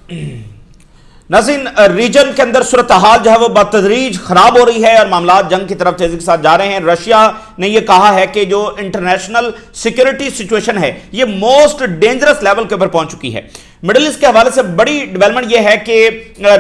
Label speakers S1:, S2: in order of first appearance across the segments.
S1: नाज़रीन, रीजन के अंदर सूरत हाल जो है वो बतदरीज खराब हो रही है और मामला जंग की तरफ तेजी के साथ जा रहे हैं। रशिया ने यह कहा है कि जो इंटरनेशनल सिक्योरिटी सिचुएशन है ये मोस्ट डेंजरस लेवल के ऊपर पहुंच चुकी है। मिडिल ईस्ट के हवाले से बड़ी डेवलपमेंट यह है कि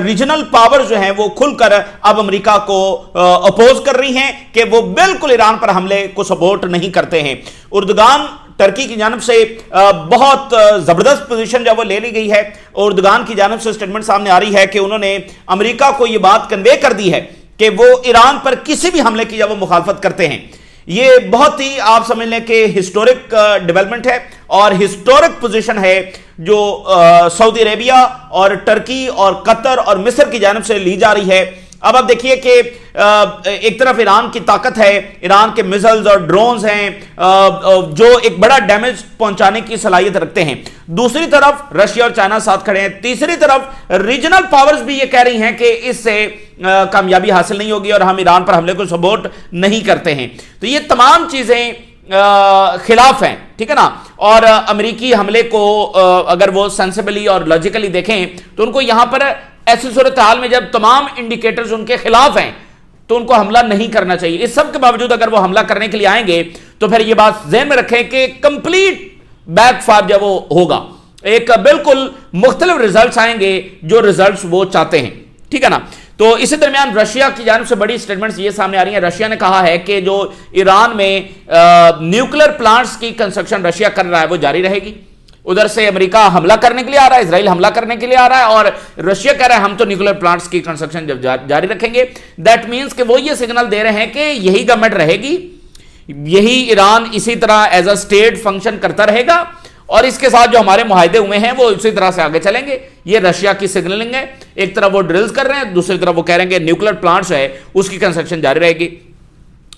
S1: रीजनल पावर जो हैं वो खुलकर अब अमेरिका को अपोज कर रही हैं कि वो बिल्कुल ईरान पर हमले को सपोर्ट नहीं करते हैं। उर्दुगान टर्की की जानिब से बहुत जबरदस्त पोजीशन जब वो ले ली गई है। उर्दुगान की जानिब से स्टेटमेंट सामने आ रही है कि उन्होंने अमेरिका को यह बात कन्वे कर दी है कि वो ईरान पर किसी भी हमले की जब वो मुखालफत करते हैं। ये बहुत ही आप समझ लें कि हिस्टोरिक डेवलपमेंट है और हिस्टोरिक पोजीशन है जो सऊदी अरेबिया और टर्की और कतर और मिस्र की जानिब से ली जा रही है। अब आप देखिए कि एक तरफ ईरान की ताकत है, ईरान के मिसाइल्स और ड्रोन्स हैं जो एक बड़ा डैमेज पहुंचाने की सलाहियत रखते हैं। दूसरी तरफ रशिया और चाइना साथ खड़े हैं। तीसरी तरफ रीजनल पावर्स भी ये कह रही हैं कि इससे कामयाबी हासिल नहीं होगी और हम ईरान पर हमले को सपोर्ट नहीं करते हैं। तो ये तमाम चीजें खिलाफ हैं, ठीक है ना। और अमेरिकी हमले को अगर वो सेंसिबली और लॉजिकली देखें तो उनको यहां पर ऐसी सूरत हाल में जब तमाम इंडिकेटर्स उनके खिलाफ हैं तो उनको हमला नहीं करना चाहिए। इस सब के बावजूद अगर वो हमला करने के लिए आएंगे तो फिर ये बात ज़हन में रखें कि कंप्लीट बैकफायर जब वो होगा, एक बिल्कुल मुख्तलिफ रिजल्ट्स आएंगे जो रिजल्ट्स वो चाहते हैं, ठीक है ना। तो इसी दरमियान रशिया की जानिब से बड़ी स्टेटमेंट्स ये सामने आ रही हैं। रशिया ने कहा है कि जो ईरान में न्यूक्लियर प्लांट्स की कंस्ट्रक्शन रशिया कर रहा है वो जारी रहेगी। उधर से अमेरिका हमला करने के लिए आ रहा है, इजराइल हमला करने के लिए आ रहा है और रशिया कह रहा है हम तो न्यूक्लियर प्लांट्स की कंस्ट्रक्शन जब जारी रखेंगे। दैट मींस कि वो ये सिग्नल दे रहे हैं कि यही गवर्नमेंट रहेगी, यही ईरान इसी तरह एज अ स्टेट फंक्शन करता रहेगा और इसके साथ जो हमारे मुआहदे हुए हैं वो उसी तरह से आगे चलेंगे। ये रशिया की सिग्नलिंग है। एक तरफ वो ड्रिल्स कर रहे हैं, दूसरी तरफ वो कह रहे हैं कि न्यूक्लियर प्लांट्स है उसकी कंस्ट्रक्शन जारी रहेगी।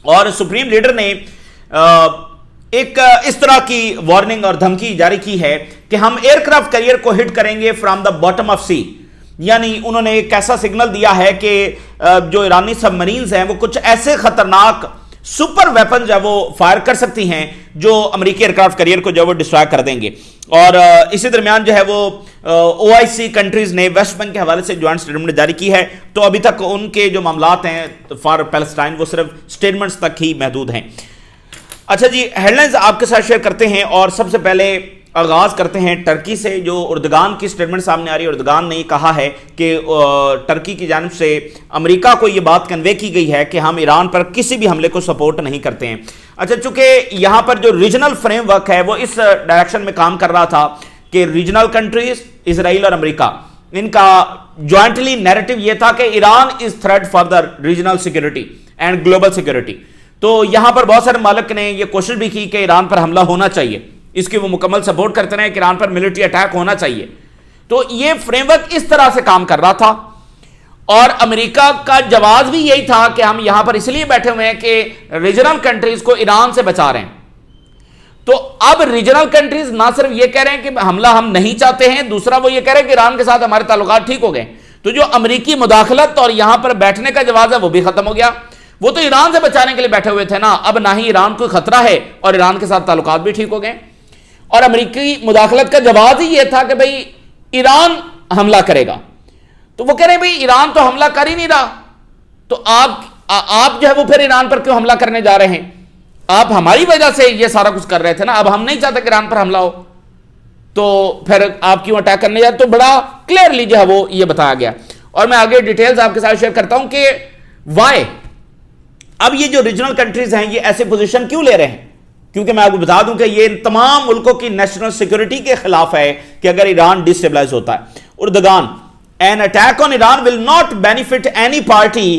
S1: और सुप्रीम लीडर ने एक इस तरह की वार्निंग और धमकी जारी की है कि हम एयरक्राफ्ट कैरियर को हिट करेंगे फ्रॉम द बॉटम ऑफ सी। यानी उन्होंने एक ऐसा सिग्नल दिया है कि जो ईरानी सबमरीन्स हैं वो कुछ ऐसे खतरनाक सुपर वेपन जो वो फायर कर सकती हैं जो अमेरिकी एयरक्राफ्ट कैरियर को जो वो डिस्ट्रॉय कर देंगे। और इसी दरमियान जो है वो OIC कंट्रीज ने वेस्ट बैंक के हवाले से ज्वाइंट स्टेटमेंट जारी की है। तो अभी तक उनके जो मामलात हैं फॉर पैलेस्टाइन वो सिर्फ स्टेटमेंट्स तक ही महदूद हैं। अच्छा जी, हेडलाइंस आपके साथ शेयर करते हैं और सबसे पहले आगाज करते हैं टर्की से। जो उर्दुगान की स्टेटमेंट सामने आ रही है, उर्दुगान ने कहा है कि टर्की की जानिब से अमेरिका को यह बात कन्वे की गई है कि हम ईरान पर किसी भी हमले को सपोर्ट नहीं करते हैं। अच्छा, चूंकि यहां पर जो रीजनल फ्रेमवर्क है वो इस डायरेक्शन में काम कर रहा था कि रीजनल कंट्रीज इजराइल और अमेरिका, इनका ज्वाइंटली नैरेटिव यह था कि Iran is threat for the regional security and global security. तो यहां पर बहुत सारे मालिक ने यह कोशिश भी की कि ईरान पर हमला होना चाहिए, इसकी वो मुकम्मल सपोर्ट करते रहे कि ईरान पर मिलिट्री अटैक होना चाहिए। तो यह फ्रेमवर्क इस तरह से काम कर रहा था और अमेरिका का जवाब भी यही था कि हम यहां पर इसलिए बैठे हुए हैं कि रीजनल कंट्रीज को ईरान से बचा रहे हैं। तो अब रीजनल कंट्रीज ना सिर्फ यह कह रहे हैं कि हमला हम नहीं चाहते हैं, दूसरा वो ये कह रहे हैं कि ईरान के साथ हमारे ताल्लुकात ठीक हो गए। तो जो अमेरिकी मुदाखलत और यहां पर बैठने का जवाब है वो भी खत्म हो गया। वो तो ईरान से बचाने के लिए बैठे हुए थे ना, अब ना ही ईरान कोई खतरा है और ईरान के साथ ताल्लुकात भी ठीक हो गए। और अमेरिकी मुदाखलत का जवाब ही यह था कि भाई ईरान हमला करेगा। तो वो कह रहे हैं भाई ईरान तो हमला कर ही नहीं रहा, तो आप जो है वो फिर ईरान पर क्यों हमला करने जा रहे हैं? आप हमारी वजह से ये सारा कुछ कर रहे थे ना, अब हम नहीं चाहते कि ईरान पर हमला हो, तो फिर आप क्यों अटैक करने जा रहे? तो बड़ा क्लियरली जो है वो ये बताया गया। और मैं आगे डिटेल्स आपके साथ शेयर करता हूं कि वाई अब ये जो रीजनल कंट्रीज हैं ये ऐसे पोजीशन क्यों ले रहे हैं। क्योंकि मैं आपको बता दूं कि ये इन तमाम मुल्कों की नेशनल सिक्योरिटी के खिलाफ है कि अगर ईरान डिस्टेबलाइज होता है। Erdogan, an attack on Iran will not benefit any party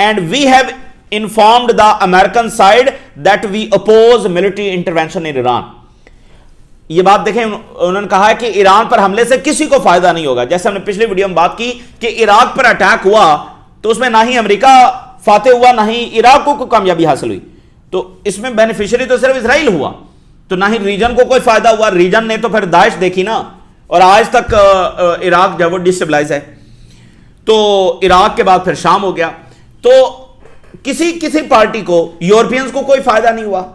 S1: and we have informed the American side that we oppose military intervention in Iran. ये बात देखें, उन्होंने कहा है कि ईरान पर हमले से किसी को फायदा नहीं होगा। जैसे हमने पिछली वीडियो में बात की कि इराक पर अटैक हुआ तो उसमें ना ही अमेरिका फाते हुआ ना ही इराक को कामयाबी हासिल हुई, तो इसमें बेनिफिशियरी तो सिर्फ इजराइल हुआ, तो ना ही रीजन को कोई फायदा हुआ। रीजन ने तो फिर दाइश देखी ना, और आज तक इराक जब वो डिस्टेबलाइज है। तो इराक के बाद फिर शाम हो गया, तो किसी पार्टी को, यूरोपियंस को कोई फायदा नहीं हुआ।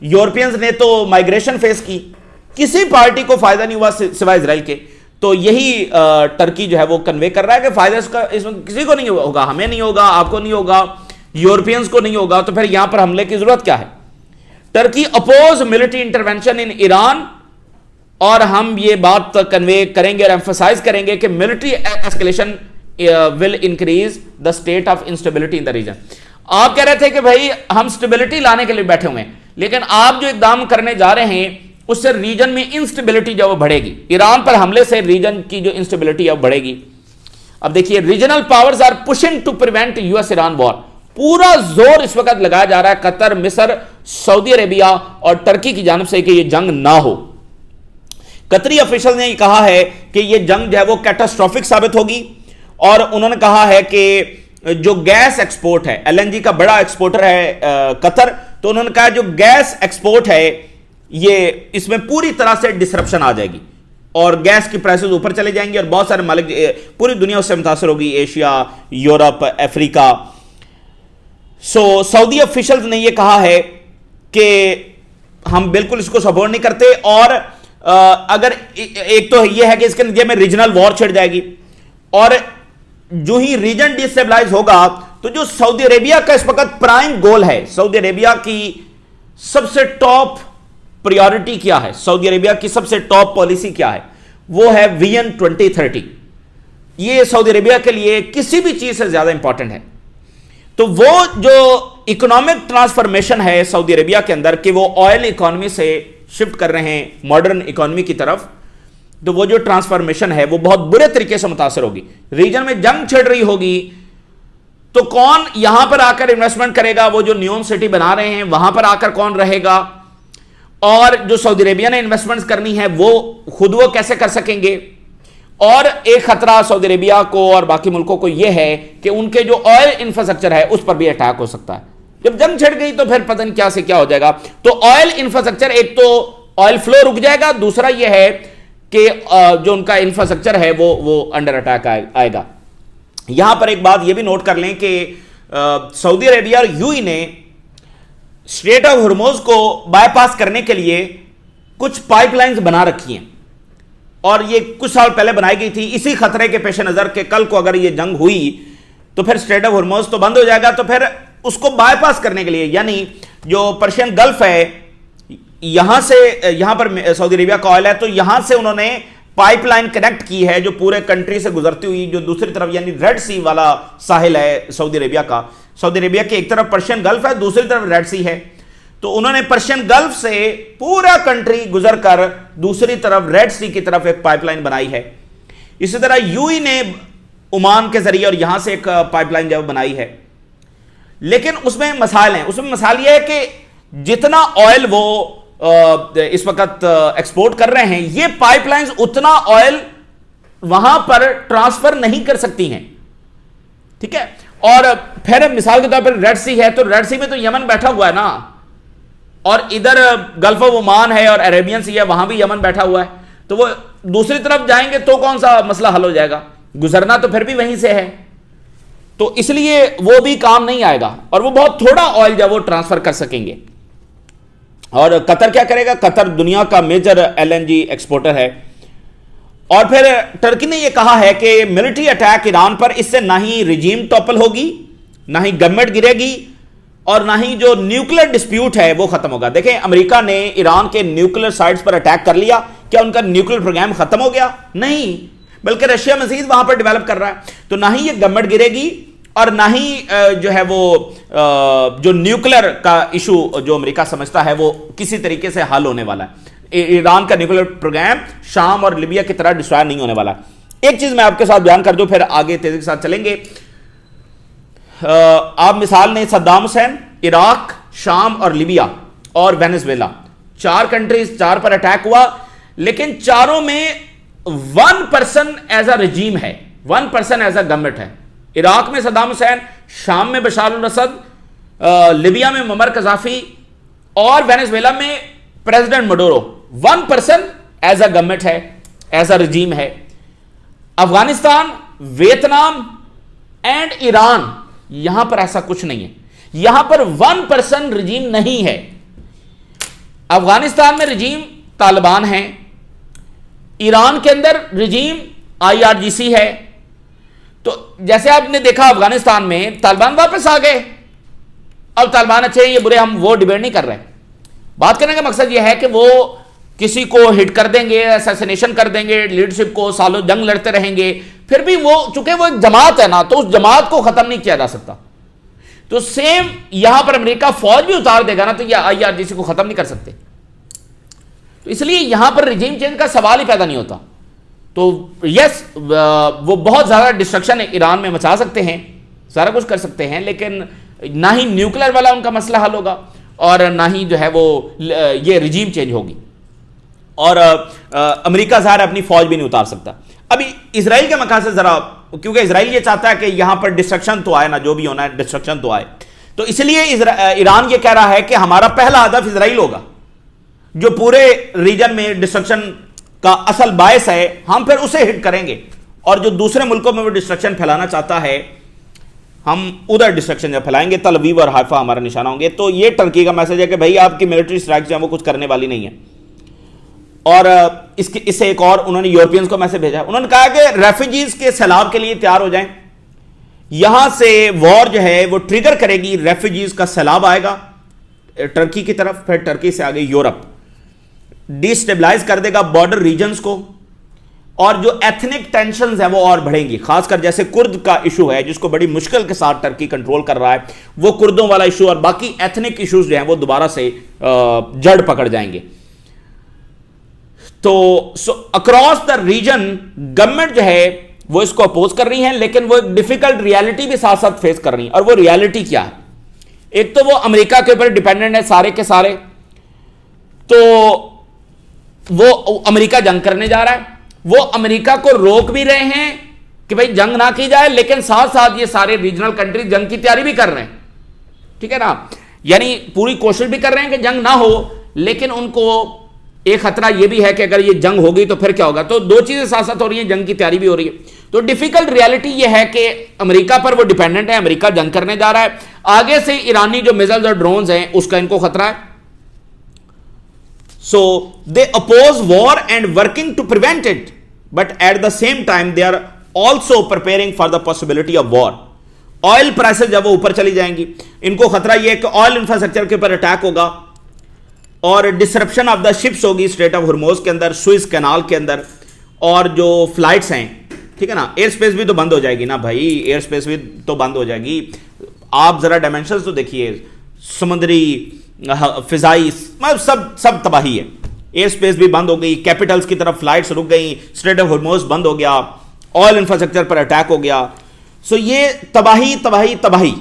S1: यूरोपियंस ने तो माइग्रेशन फेस की, किसी पार्टी को फायदा नहीं हुआ सिवाय इजराइल के। तो यही टर्की जो है वो कन्वे कर रहा है कि फायदा इसमें किसी को नहीं होगा, हमें नहीं होगा, आपको नहीं होगा, यूरोपियंस को नहीं होगा, तो फिर यहां पर हमले की जरूरत क्या है। Turkey oppose military intervention in Iran, और हम ये बात कन्वे करेंगे और एम्फसाइज करेंगे कि military escalation will increase the state of instability in the region. आप कह रहे थे कि भाई हम स्टेबिलिटी लाने के लिए बैठे हुए हैं, लेकिन आप जो इकदाम करने जा रहे हैं उससे रीजन में इंस्टेबिलिटी जो वो बढ़ेगी। ईरान पर हमले से रीजन की जो इंस्टेबिलिटी है वो बढ़ेगी। अब देखिए, regional powers are pushing to prevent US Iran war. पूरा जोर इस वक्त लगाया जा रहा है कतर, मिस्र, सऊदी अरेबिया और टर्की की जानिब से कि यह जंग ना हो। कतरी ऑफिशियल ने कहा है कि यह जंग जो है वो कैटास्ट्रोफिक साबित होगी, और उन्होंने कहा है कि जो गैस एक्सपोर्ट है, एलएनजी का बड़ा एक्सपोर्टर है कतर, तो उन्होंने कहा जो गैस एक्सपोर्ट है ये इसमें पूरी तरह से डिसरप्शन आ जाएगी और गैस की प्राइसेस ऊपर चले जाएंगे और बहुत सारे मालिक, पूरी दुनिया उससे मुतासर होगी, Asia, Europe, Africa. Saudi officials ने यह कहा है कि हम बिल्कुल इसको सपोर्ट नहीं करते, और अगर एक तो यह है कि इसके नतीजे में रीजनल वॉर छिड़ जाएगी, और जो ही रीजन डिस्टेबलाइज होगा तो जो सऊदी अरेबिया का इस वक्त प्राइम गोल है, सऊदी अरेबिया की सबसे टॉप प्रायोरिटी क्या है, सऊदी अरेबिया की सबसे टॉप पॉलिसी क्या है, वो है विजन 2030। ये सऊदी अरेबिया के लिए किसी भी चीज से ज्यादा इंपॉर्टेंट है। तो वो जो इकोनॉमिक ट्रांसफॉर्मेशन है सऊदी अरेबिया के अंदर कि वो ऑयल इकोनॉमी से शिफ्ट कर रहे हैं मॉडर्न इकोनॉमी की तरफ, तो वो जो ट्रांसफॉर्मेशन है वो बहुत बुरे तरीके से मुतासर होगी। रीजन में जंग छिड़ रही होगी तो कौन यहां पर आकर इन्वेस्टमेंट करेगा, वो जो न्यूम सिटी बना रहे हैं वहां पर आकर कौन रहेगा, और जो सऊदी अरेबिया ने इन्वेस्टमेंट्स करनी है वो खुद वो कैसे कर सकेंगे। और एक खतरा सऊदी अरेबिया को और बाकी मुल्कों को यह है कि उनके जो ऑयल इंफ्रास्ट्रक्चर है उस पर भी अटैक हो सकता है। जब जंग छिड़ गई तो फिर पता नहीं क्या से क्या हो जाएगा। तो ऑयल इंफ्रास्ट्रक्चर, एक तो ऑयल फ्लो रुक जाएगा, दूसरा यह है कि जो उनका इंफ्रास्ट्रक्चर है वो अंडर अटैक आएगा। यहां पर एक बात यह भी नोट कर लें कि सऊदी अरेबिया और यूएई ने स्ट्रेट ऑफ हॉर्मुज को बाईपास करने के लिए कुछ पाइपलाइंस बना रखी हैं, और ये कुछ साल पहले बनाई गई थी इसी खतरे के पेश नजर के कल को अगर ये जंग हुई तो फिर स्ट्रेट ऑफ हॉर्मुज तो बंद हो जाएगा, तो फिर उसको बाईपास करने के लिए, यानी जो पर्शियन गल्फ है यहां से, यहां पर सऊदी अरेबिया का ऑयल है, तो यहां से उन्होंने पाइपलाइन कनेक्ट की है जो पूरे कंट्री से गुजरती हुई जो दूसरी तरफ यानी रेड सी वाला साहिल है सऊदी अरेबिया का। सऊदी अरेबिया की एक तरफ पर्शियन गल्फ है, दूसरी तरफ रेड सी है, तो उन्होंने पर्शियन गल्फ से पूरा कंट्री गुजर कर दूसरी तरफ रेड सी की तरफ एक पाइपलाइन बनाई है। इसी तरह यूएई ने ओमान के जरिए और यहां से एक पाइपलाइन जब बनाई है, लेकिन उसमें मसाइल हैं। उसमें मसाइल यह है कि जितना ऑयल वो इस वक्त एक्सपोर्ट कर रहे हैं, ये पाइपलाइंस उतना ऑयल वहां पर ट्रांसफर नहीं कर सकती हैं, ठीक है। और फिर मिसाल के तौर पर रेड सी है, तो रेड सी में तो यमन बैठा हुआ है ना, और इधर गल्फ ऑफ ओमान है और अरेबियन सी है, वहां भी यमन बैठा हुआ है, तो वो दूसरी तरफ जाएंगे तो कौन सा मसला हल हो जाएगा, गुजरना तो फिर भी वहीं से है, तो इसलिए वो भी काम नहीं आएगा और वो बहुत थोड़ा ऑयल जब वो ट्रांसफर कर सकेंगे। और कतर क्या करेगा, कतर दुनिया का मेजर एलएनजी एक्सपोर्टर है। और फिर टर्की ने यह कहा है कि मिलिट्री अटैक ईरान पर, इससे ना ही रिजीम टॉपल होगी, ना ही गवर्नमेंट गिरेगी, और ना ही जो न्यूक्लियर डिस्प्यूट है वो खत्म होगा। देखें, अमेरिका ने ईरान के न्यूक्लियर साइट्स पर अटैक कर लिया, क्या उनका न्यूक्लियर प्रोग्राम खत्म हो गया? नहीं, बल्कि रशिया मजीद वहां पर डेवलप कर रहा है। तो ना ही ये गवर्नमेंट गिरेगी और ना ही जो है वो जो न्यूक्लियर का इशू जो अमेरिका समझता है वो किसी तरीके से हल होने वाला है। ईरान का न्यूक्लियर प्रोग्राम शाम और लीबिया की तरह डिस्ट्रॉय नहीं होने वाला। एक चीज मैं आपके साथ बयान कर दूं, फिर आगे तेजी के साथ चलेंगे। आप मिसाल ने सद्दाम हुसैन, इराक, शाम और लीबिया और वेनेजुएला, 4 कंट्रीज, 4 पर अटैक हुआ, लेकिन चारों में 1% एज अ रजीम है, 1% एज अ गवर्नमेंट है। इराक में सद्दाम हुसैन, शाम में बशार अल असद, लीबिया में मुअम्मर कज़ाफी और वेनेजुएला में प्रेसिडेंट मडोरो। 1% एज अ गवर्नमेंट है, एज अ रजीम है। अफगानिस्तान, वियतनाम एंड ईरान, यहां पर ऐसा कुछ नहीं है, यहां पर 1% रजीम नहीं है। अफगानिस्तान में रजीम तालिबान है, ईरान के अंदर रिजीम IRGC है। तो जैसे आपने देखा अफगानिस्तान में तालिबान वापस आ गए। अब तालिबान अच्छे ये बुरे, हम वो डिबेट नहीं कर रहे। बात करने का मकसद यह है कि वो किसी को हिट कर देंगे, असैसिनेशन कर देंगे, लीडरशिप को, सालों जंग लड़ते रहेंगे, फिर भी वो चूंकि वो एक जमात है ना, तो उस जमात को खत्म नहीं किया जा सकता। तो सेम यहां पर अमेरिका फौज भी उतार देगा ना, तो ये IRGC को खत्म नहीं कर सकते। तो इसलिए यहां पर रिजीम चेंज का सवाल ही पैदा नहीं होता। तो यस, वो बहुत ज्यादा डिस्ट्रक्शन ईरान में मचा सकते हैं, सारा कुछ कर सकते हैं, लेकिन ना ही न्यूक्लियर वाला उनका मसला हल होगा और ना ही जो है वो ये रिजीम चेंज होगी। और अमेरिका ज़ाहिर अपनी फौज भी नहीं उतार सकता। अभी इसराइल के मकान से जरा, क्योंकि इसराइल ये चाहता है कि यहां पर डिस्ट्रक्शन तो आए ना, जो भी होना है डिस्ट्रक्शन तो आए, तो इसलिए ईरान ये कह रहा है कि हमारा पहला हदफ इसराइल होगा, जो पूरे रीजन में डिस्ट्रक्शन का असल बायस है, हम फिर उसे हिट करेंगे। और जो दूसरे मुल्कों में वो डिस्ट्रक्शन फैलाना चाहता है, हम उधर डिस्ट्रक्शन जब फैलाएंगे, तल अवीव और हाइफा हमारा निशाना होंगे। तो ये टर्की का मैसेज है कि भाई आपकी मिलिट्री स्ट्राइक जो है वो कुछ करने वाली नहीं है। और इससे एक और उन्होंने यूरोपियंस को मैसेज भेजा। उन्होंने कहा कि रेफ्यूजीज के सैलाब के लिए तैयार हो जाएं, यहां से वॉर जो है वो ट्रिगर करेगी, रेफ्यूजीज का सैलाब आएगा टर्की की तरफ, फिर टर्की से आगे यूरोप, डिस्टेबलाइज कर देगा बॉर्डर रीजन्स को, और जो एथनिक टेंशंस है वो और बढ़ेंगी। खासकर जैसे कुर्द का इशू है जिसको बड़ी मुश्किल के साथ टर्की कंट्रोल कर रहा है, वो कुर्दों वाला इशू और बाकी एथनिक इश्यूज जो हैं वो दोबारा से जड़ पकड़ जाएंगे। तो अक्रॉस द रीजन गवर्नमेंट जो है वो इसको अपोज कर रही है, लेकिन वो एक डिफिकल्ट रियलिटी भी साथ साथ फेस कर रही है। और वो रियलिटी क्या है? एक तो वो अमेरिका के ऊपर डिपेंडेंट है सारे के सारे, तो वो अमेरिका जंग करने जा रहा है, वो अमेरिका को रोक भी रहे हैं कि भाई जंग ना की जाए, लेकिन साथ साथ ये सारे रीजनल कंट्रीज जंग की तैयारी भी कर रहे हैं, ठीक है ना, यानी पूरी कोशिश भी कर रहे हैं कि जंग ना हो, लेकिन उनको एक खतरा यह भी है कि अगर ये जंग होगी तो फिर क्या होगा। तो दो चीजें साथ साथ हो रही हैं, जंग की तैयारी भी हो रही है। तो डिफिकल्ट रियलिटी यह है कि अमेरिका पर वो डिपेंडेंट है, अमेरिका जंग करने जा रहा है, आगे से ईरानी जो मिसाइल्स और ड्रोन्स हैं उसका इनको खतरा है। So they oppose war and working to prevent it, but at the same time they are also preparing for the possibility of war. Oil prices जब वो ऊपर चली जाएंगी, इनको खतरा ये है कि ऑयल इंफ्रास्ट्रक्चर के ऊपर अटैक होगा और डिसरप्शन ऑफ द शिप्स होगी स्ट्रेट ऑफ हॉर्मुज के अंदर, सुइज कैनाल के अंदर, और जो फ्लाइट्स हैं, ठीक है ना, एयर स्पेस भी तो बंद हो जाएगी ना भाई, एयर स्पेस भी तो बंद हो जाएगी। आप जरा डायमेंशंस तो देखिए, समुद्री फिजाई सब तबाही है, एयर स्पेस भी बंद हो गई, कैपिटल्स की तरफ फ्लाइट्स रुक गई, स्ट्रेट ऑफ हॉर्मुज बंद हो गया, ऑयल इंफ्रास्ट्रक्चर पर अटैक हो गया। सो ये तबाही तबाही तबाही,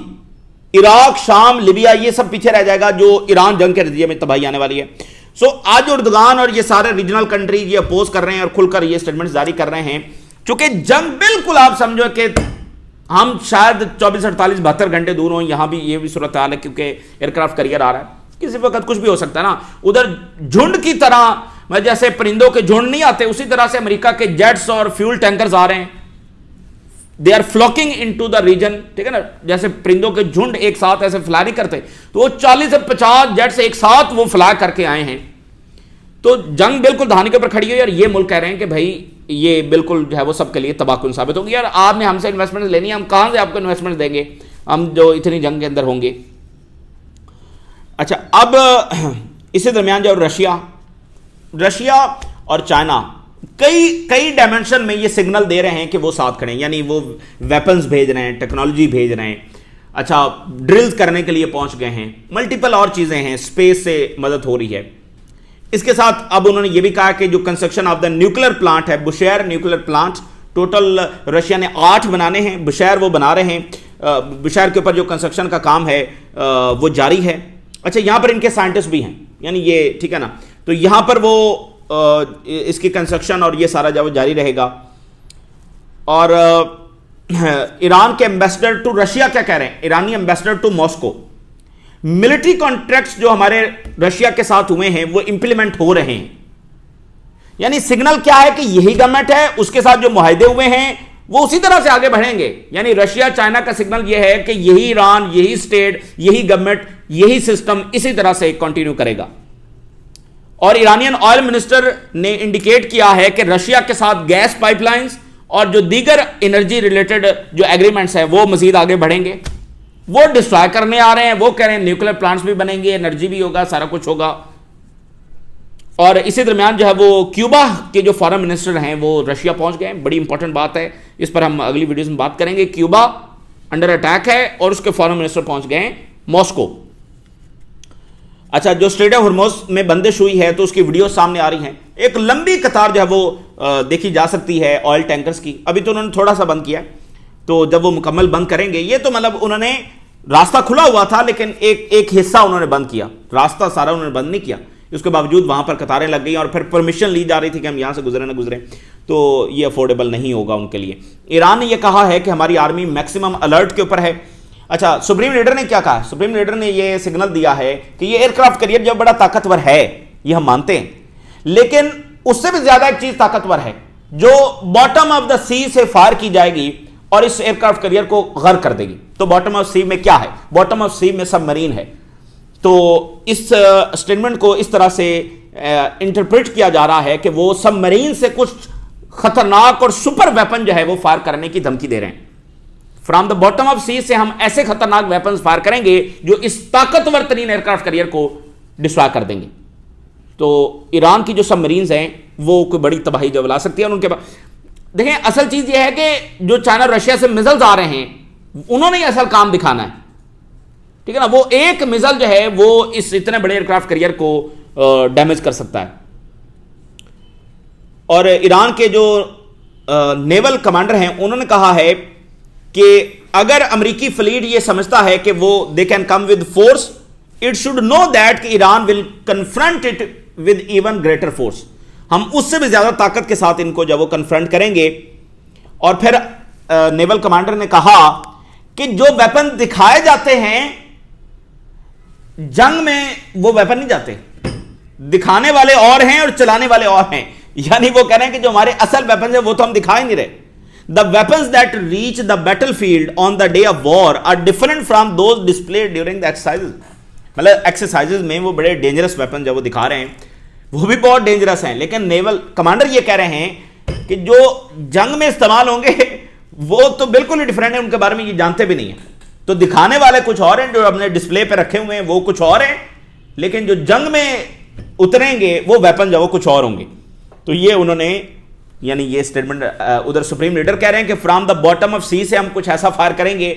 S1: इराक, शाम, लिबिया, ये सब पीछे रह जाएगा जो ईरान जंग के नतीजे में तबाही आने वाली है। सो आज उर्दगान और ये सारे रीजनल कंट्रीज ये अपोज कर रहे हैं और खुलकर ये स्टेटमेंट जारी कर रहे हैं, क्योंकि जंग बिल्कुल आप समझो कि हम शायद 24-48-72 घंटे दूर हों, यहां भी ये भी सूरत हाल है क्योंकि एयरक्राफ्ट करियर आ रहा है, किसी वक्त कुछ भी हो सकता है ना। उधर झुंड की तरह, जैसे परिंदों के झुंड नहीं आते, उसी तरह से अमेरिका के जेट्स और फ्यूल टैंकर्स आ रहे हैं, they are flocking into the region, ठीक है ना। जैसे परिंदों के झुंड एक साथ ऐसे फ्लाई नहीं करते, तो वो 40 से 50 जेट्स एक साथ वो फ्लाई करके आए हैं। तो जंग बिल्कुल धानी के ऊपर खड़ी है, यार ये मुल्क कह रहे हैं कि भाई ये बिल्कुल जो है वो सबके लिए तबाहकुन साबित होगी। यार आपने हमसे इन्वेस्टमेंट लेनी है, हम कहां से आपको इन्वेस्टमेंट देंगे, हम जो इतनी जंग के अंदर होंगे। अच्छा, अब इसी दरमियान जो रशिया और चाइना कई डायमेंशन में ये सिग्नल दे रहे हैं कि वो साथ खड़े हैं, यानी वो वेपन्स भेज रहे हैं, टेक्नोलॉजी भेज रहे हैं, अच्छा ड्रिल्स करने के लिए पहुंच गए हैं, मल्टीपल और चीजें हैं, स्पेस से मदद हो रही है। इसके साथ अब उन्होंने ये भी कहा कि जो construction of the nuclear plant है, बुशेयर न्यूक्लियर प्लांट, टोटल रशिया ने 8 बनाने हैं, बुशेयर वो बना रहे हैं, बुशेयर के ऊपर जो कंस्ट्रक्शन का काम है वो जारी है। अच्छा, यहां पर इनके साइंटिस्ट भी हैं, यानी ये ठीक है ना, तो यहां पर वो इसकी कंस्ट्रक्शन और ये सारा जो जारी रहेगा। और ईरान के एम्बेसडर टू रशिया क्या कह रहे हैं, ईरानी ambassador to Moscow, military contracts जो हमारे रशिया के साथ हुए हैं वो इंप्लीमेंट हो रहे हैं, यानी सिग्नल क्या है कि यही गवर्नमेंट है, उसके साथ जो मुआहदे हुए हैं वो उसी तरह से आगे बढ़ेंगे। यानी रशिया चाइना का सिग्नल यह है कि यही ईरान, यही स्टेट, यही गवर्नमेंट, यही सिस्टम इसी तरह से कंटिन्यू करेगा। और ईरानियन ऑयल मिनिस्टर ने इंडिकेट किया है कि रशिया के साथ गैस पाइपलाइंस और जो दीगर एनर्जी रिलेटेड जो एग्रीमेंट्स हैं वो मजीद आगे बढ़ेंगे। वो डिस्ट्रॉय करने आ रहे हैं। वो कह रहे हैं न्यूक्लियर प्लांट्स भी बनेंगे, एनर्जी भी होगा, सारा कुछ होगा। और इसी दरमियान जो है वो क्यूबा के जो फॉरेन मिनिस्टर हैं वो रशिया पहुंच गए हैं। बड़ी इंपॉर्टेंट बात है, इस पर हम अगली वीडियोस में बात करेंगे। क्यूबा अंडर अटैक है और उसके फॉरेन मिनिस्टर पहुंच गए हैं मॉस्को। अच्छा, जो स्ट्रेट ऑफ हॉर्मुज़ में बंदिश हुई है तो उसकी वीडियो सामने आ रही हैं। एक लंबी कतार जो है वो देखी जा सकती है ऑयल टैंकर्स की। अभी तो उन्होंने थोड़ा सा बंद किया, तो जब वो मुकम्मल बंद करेंगे, ये तो मतलब उन्होंने रास्ता खुला हुआ था लेकिन एक हिस्सा उन्होंने बंद किया, रास्ता सारा उन्होंने बंद नहीं किया। उसके बावजूद वहां पर कतारें लग गई और फिर परमिशन ली जा रही थी कि हम यहां से गुजरे ना गुजरे, तो ये अफोर्डेबल नहीं होगा उनके लिए। ईरान ने यह कहा है कि हमारी आर्मी मैक्सिमम अलर्ट के ऊपर है। अच्छा, सुप्रीम लीडर ने क्या कहा? सुप्रीम लीडर ने यह सिग्नल दिया है कि ये एयरक्राफ्ट कैरियर जो बड़ा ताकतवर है, ये हम मानते हैं, लेकिन उससे भी ज्यादा एक चीज ताकतवर है जो बॉटम ऑफ द सी से फायर की जाएगी और इस एयरक्राफ्ट कैरियर को गर्क कर देगी। तो बॉटम ऑफ सी में क्या है? बॉटम ऑफ सी में सबमरीन है। तो इस स्टेटमेंट को इस तरह से इंटरप्रेट किया जा रहा है कि वो सबमरीन से कुछ खतरनाक और सुपर वेपन जो है वो फायर करने की धमकी दे रहे हैं। फ्रॉम द बॉटम ऑफ सी से हम ऐसे खतरनाक वेपन्स फायर करेंगे जो इस ताकतवर तरीन एयरक्राफ्ट कैरियर को डिस्ट्रॉय कर देंगे। तो ईरान की जो सबमरीन्स हैं वो कोई बड़ी तबाही जो ला सकती है। और उनके पास देखें, असल चीज ये है कि जो चाइना रशिया से मिसाइल्स आ रहे हैं उन्होंने असल काम दिखाना है, ठीक है ना। वो एक मिसाइल जो है वो इस इतने बड़े एयरक्राफ्ट कैरियर को डैमेज कर सकता है। और ईरान के जो नेवल कमांडर हैं उन्होंने कहा है कि अगर अमेरिकी फ्लीट ये समझता है कि वो they can come with force, it should know that कि Iran will confront it with even greater force. हम उससे भी ज्यादा ताकत के साथ इनको जब वो कन्फ्रंट करेंगे। और फिर नेवल कमांडर ने कहा कि जो वेपन दिखाए जाते हैं जंग में, वो वेपन नहीं जाते, दिखाने वाले और हैं और चलाने वाले और हैं। यानी वो कह रहे हैं कि जो हमारे असल वेपन है वो तो हम दिखा ही नहीं रहे। The weapons that reach the battlefield on the day of war are different from those displayed during the exercises. मतलब एक्सरसाइजेज में वो बड़े डेंजरस वेपन जब वो दिखा रहे हैं वो भी बहुत डेंजरस हैं, लेकिन नेवल कमांडर ये कह रहे हैं कि जो जंग में इस्तेमाल होंगे वो तो बिल्कुल ही डिफरेंट है, उनके बारे में ये जानते भी नहीं है। तो दिखाने वाले कुछ और हैं, जो अपने डिस्प्ले पे रखे हुए हैं वो कुछ और हैं, लेकिन जो जंग में उतरेंगे वो वेपन जो वो कुछ और होंगे। तो ये उन्होंने, यानी ये स्टेटमेंट उधर सुप्रीम लीडर कह रहे हैं कि फ्रॉम द बॉटम ऑफ सी से हम कुछ ऐसा फायर करेंगे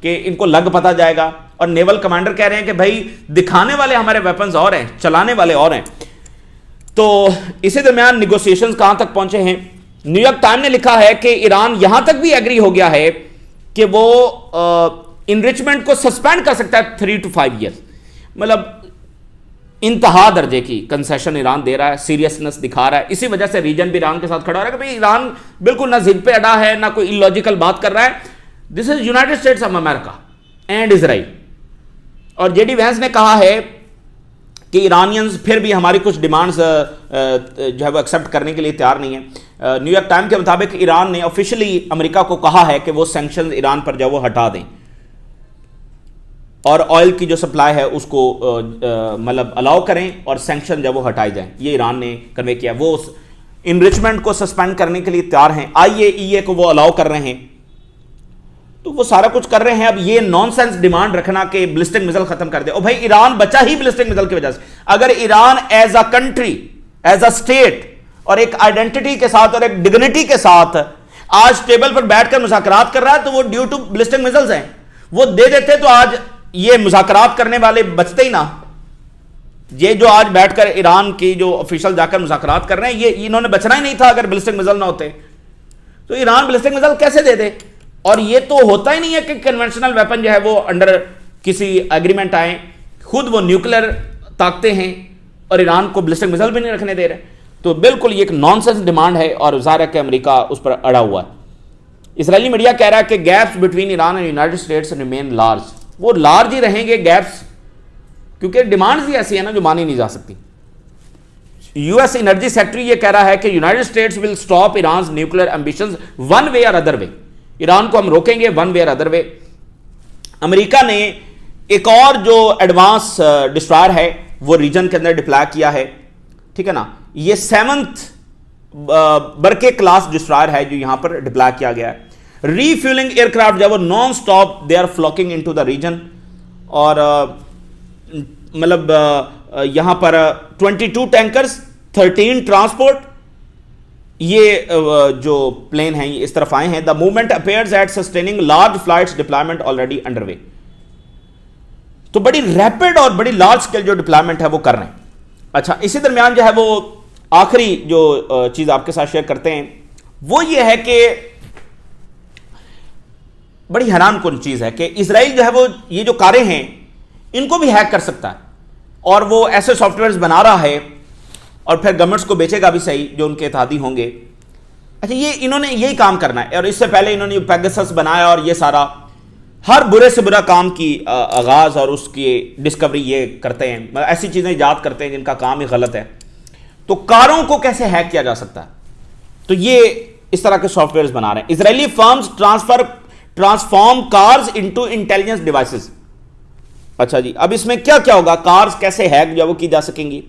S1: कि इनको लग पता जाएगा। और नेवल कमांडर कह रहे हैं कि भाई दिखाने वाले हमारे वेपन्स और हैं, चलाने वाले और हैं। तो इसी दरमियान निगोशिएशंस कहां तक पहुंचे हैं? न्यूयॉर्क टाइम ने लिखा है कि ईरान यहां तक भी एग्री हो गया है कि वो इनरिचमेंट को सस्पेंड कर सकता है 3 to 5 ईयर्स। मतलब इंतहा दर्जे की कंसेशन ईरान दे रहा है, सीरियसनेस दिखा रहा है। इसी वजह से रीजन भी ईरान के साथ खड़ा हो रहा है कि भाई ईरान बिल्कुल ना जिद पे अड़ा है, ना कोई इलॉजिकल बात कर रहा है। This is United states of America and Israel. और जेडी वैंस ने कहा है कि ईरानियंस फिर भी हमारी कुछ डिमांड्स जो है वो एक्सेप्ट करने के लिए तैयार नहीं है। न्यूयॉर्क टाइम के मुताबिक ईरान ने ऑफिशियली अमेरिका को कहा है कि वो सैंक्शंस ईरान पर जो वो हटा दें और ऑयल की जो सप्लाई है उसको मतलब अलाउ करें और सैंक्शन जब वो हटाए जाएं। ये ईरान ने कन्वे किया। वो इनरिचमेंट को सस्पेंड करने के लिए तैयार हैं, IAEA को वो अलाउ कर रहे हैं, तो वो सारा कुछ कर रहे हैं। अब ये नॉनसेंस डिमांड रखना कि बैलिस्टिक मिसाइल खत्म कर दे, और भाई ईरान बचा ही बैलिस्टिक मिसाइल की वजह से। अगर Iran as a country, as a state और एक आइडेंटिटी के साथ और एक डिग्निटी के साथ आज टेबल पर बैठकर मुज़ाकरात कर रहा है तो वो ड्यू टू बैलिस्टिक मिसाइल्स हैं। वो दे देते तो आज ये मुज़ाकरात करने वाले बचते ही ना। ये जो आज बैठकर ईरान की जो ऑफिशियल जाकर मुज़ाकरात कर रहे हैं, ये इन्होंने बचना ही नहीं था अगर बैलिस्टिक मिसाइल ना होते। तो ईरान बैलिस्टिक मिसाइल कैसे दे दे? और ये तो होता ही नहीं है कि कन्वेंशनल वेपन जो है वो अंडर किसी एग्रीमेंट आए। खुद वो न्यूक्लियर ताकते हैं और ईरान को बैलिस्टिक मिसाइल भी नहीं रखने दे रहे। तो बिल्कुल ये एक नॉनसेंस डिमांड है और ज़ाहिर है कि अमेरिका उस पर अड़ा हुआ है। इसराइली मीडिया कह रहा है कि gaps between Iran and United states remain large. वो लार्ज ही रहेंगे गैप्स, क्योंकि डिमांड्स ही ऐसी है ना जो मानी नहीं जा सकती। यूएस एनर्जी सेक्रेटरी ये कह रहा है कि United states will stop Iran nuclear ambitions one way और अदर वे। ईरान को हम रोकेंगे वन वे और अदर वे। अमेरिका ने एक और जो एडवांस डिस्ट्रॉयर है वो रीजन के अंदर डिप्लॉय किया है। ठीक है ना, ये 7th बरके क्लास डिस्ट्रॉयर है जो यहां पर डिप्लॉय किया गया है। रीफ्यूलिंग एयरक्राफ्ट जब वो non stop they are flocking into the region, और मतलब यहां पर 22 टैंकर्स, 13 ट्रांसपोर्ट, ये जो प्लेन हैं ये इस तरफ आए हैं। The movement appears at sustaining large flights, deployment already underway. तो बड़ी रैपिड और बड़ी लार्ज स्केल जो डिप्लॉयमेंट है वो कर रहे हैं। अच्छा, इसी दरमियान जो है वो आखिरी जो चीज आपके साथ शेयर करते हैं वो ये है कि बड़ी हैरान कुन चीज है कि इजराइल जो है वो ये जो कारें हैं इनको भी हैक कर सकता है, और वो ऐसे सॉफ्टवेयर्स बना रहा है और फिर गवर्नमेंट्स को बेचेगा भी सही जो उनके इत्तेहादी होंगे। अच्छा, ये इन्होंने यही काम करना है, और इससे पहले इन्होंने पेगासस बनाया और ये सारा हर बुरे से बुरा काम की आगाज और उसकी डिस्कवरी ये करते हैं, मतलब ऐसी चीजें इजाद करते हैं जिनका काम ही गलत है। तो कारों को कैसे हैक किया जा सकता है, तो ये इस तरह के सॉफ्टवेयर्स बना रहे हैं। Israeli firms transform cars into intelligence devices. अच्छा जी, अब इसमें क्या क्या होगा, कार्स कैसे हैक जो वो की जा सकेंगी।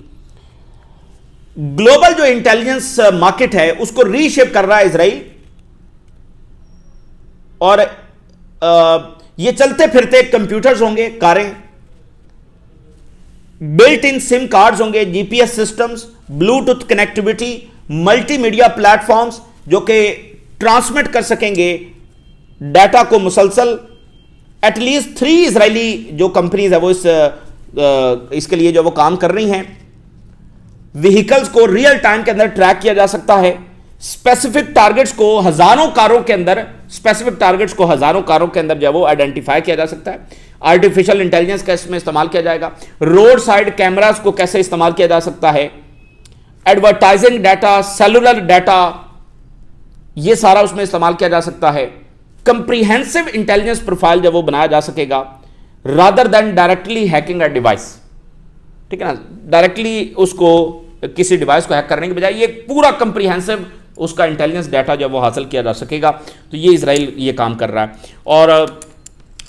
S1: ग्लोबल जो इंटेलिजेंस मार्केट है उसको रीशेप कर रहा है इजराइल, और ये चलते फिरते कंप्यूटर्स होंगे, कारें, बिल्ट इन सिम कार्ड्स होंगे, GPS systems, Bluetooth connectivity, multimedia platforms जो कि ट्रांसमिट कर सकेंगे डाटा को मुसलसल। एटलीस्ट 3 इजरायली जो कंपनीज है वो इसके लिए जो वो काम कर रही हैं। व्हीकल्स को रियल टाइम के अंदर ट्रैक किया जा सकता है। स्पेसिफिक टारगेट्स को हजारों कारों के अंदर जो वो आइडेंटिफाई किया जा सकता है। आर्टिफिशियल इंटेलिजेंस का इसमें इस्तेमाल किया जाएगा। रोड साइड कैमरास को कैसे इस्तेमाल किया जा सकता है। एडवर्टाइजिंग डाटा, सेलुलर डाटा, ये सारा उसमें इस्तेमाल किया जा सकता है। कंप्रीहेंसिव इंटेलिजेंस प्रोफाइल जब वो बनाया जा सकेगा, rather than directly hacking a device, ठीक है ना, डायरेक्टली उसको किसी डिवाइस को हैक करने के बजाय ये पूरा कंप्रीहेंसिव उसका इंटेलिजेंस डाटा जब वो हासिल किया जा सकेगा। तो ये इजराइल ये काम कर रहा है। और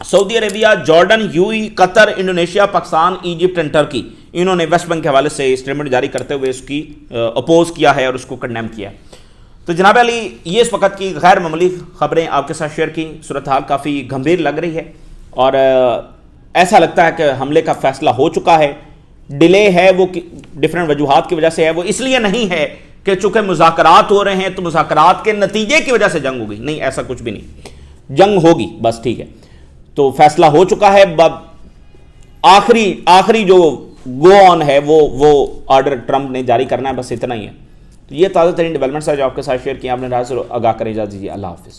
S1: Saudi Arabia, Jordan, UAE, Qatar, Indonesia, Pakistan, Egypt and Turkey, इन्होंने वेस्ट बैंक के हवाले से स्टेटमेंट जारी करते हुए उसकी अपोज किया है और उसको कंडेम किया है। तो जनाब अली, ये इस वक्त की गैर मामूली खबरें आपके साथ शेयर की। सूरत हाल काफ़ी गंभीर लग रही है और ऐसा लगता है कि हमले का फैसला हो चुका है। डिले है वो डिफरेंट वजूहात की वजह से है, वो इसलिए नहीं है कि चूंकि मुज़ाकरात हो रहे हैं तो मुज़ाकरात के नतीजे की वजह से जंग होगी, नहीं, ऐसा कुछ भी नहीं। जंग होगी बस, ठीक है। तो फैसला हो चुका है। आखिरी जो गो ऑन है वो ऑर्डर ट्रंप ने जारी करना है, बस इतना ही है। तो ये ताज़ा तरीन डेवलपमेंट्स है जो आपके साथ शेयर किया। आपने राज आगाह करें, इजाज़त दीजिए। अल्लाह हाफिज़।